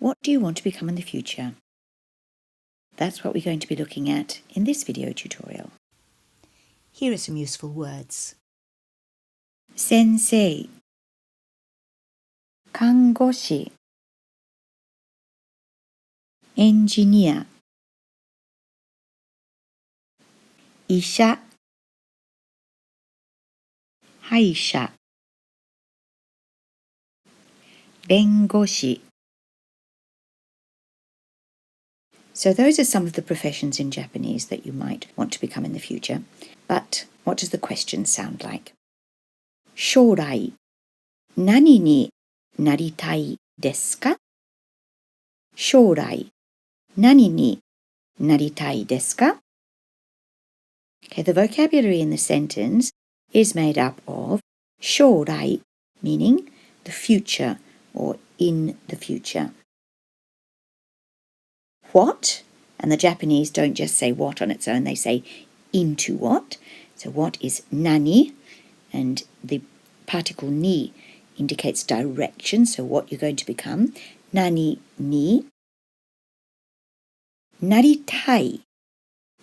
What do you want to become in the future? That's what we're going to be looking at in this video tutorial. Here are some useful words. Sensei, 看護師、エンジニア、医者、歯医者、弁護士。So those are some of the professions in Japanese that you might want to become in the future. But what does the question sound like? 将来、何になりたいですか？将来、何になりたいですか? Okay, the vocabulary in the sentence is made up of 将来, meaning the future or in the future. What? And the Japanese don't just say what on its own, they say into what. So what is nani? And the particle ni indicates direction, so what you're going to become. Nani ni. Naritai.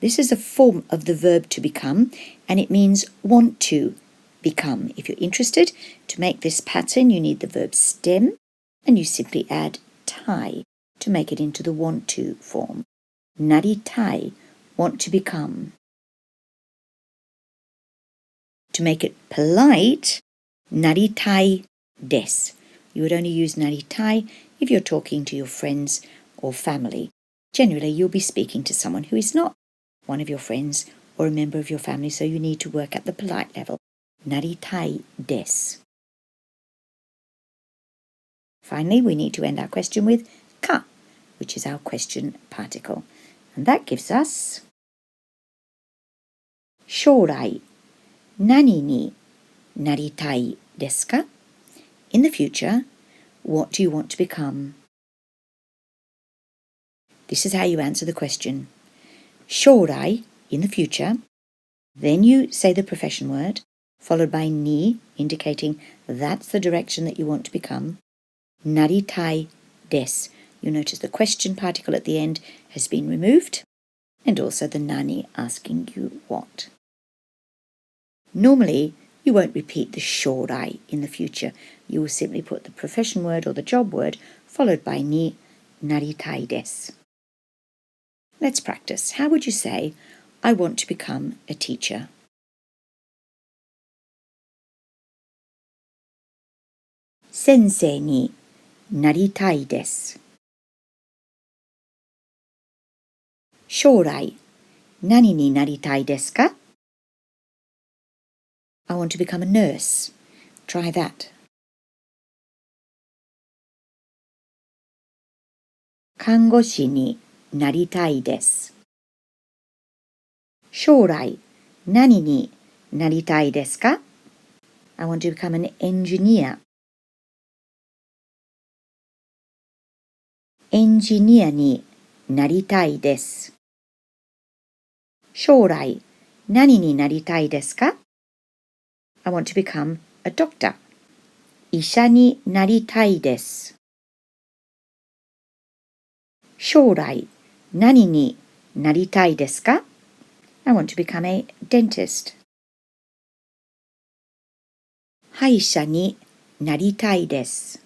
This is a form of the verb to become, and it means want to become. If you're interested to make this pattern, you need the verb stem, and you simply add tai to make it into the want to form. Naritai, want to become. To make it polite, naritai desu. You would only use naritai if you're talking to your friends or family. Generally, you'll be speaking to someone who is not one of your friends or a member of your family, so you need to work at the polite level. Naritai desu. Finally, we need to end our question with ka, which is our question particle. And that gives us 将来、何になりたいですか? In the future, what do you want to become? This is how you answer the question. 将来, in the future. Then you say the profession word, followed by ni, indicating that's the direction that you want to become. なりたいです. You notice the question particle at the end has been removed, and also the nani asking you what. Normally, you won't repeat the 将来 in the future. You will simply put the profession word or the job word followed by ni, なりたいです. Let's practice. How would you say, I want to become a teacher? 先生になりたいです。将来、何になりたいですか? I want to become a nurse. Try that. 看護師になりたいです。将来、何になりたいですか? I want to become an engineer. エンジニアになりたいです。将来、何になりたいですか? I want to become a doctor. 医者になりたいです。将来、何になりたいですか? I want to become a dentist. 歯医者になりたいです。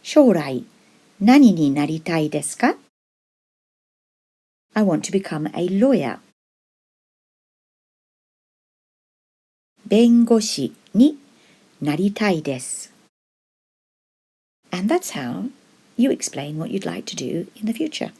将来、何になりたいですか? I want to become a lawyer. 弁護士になりたいです。And that's how you explain what you'd like to do in the future.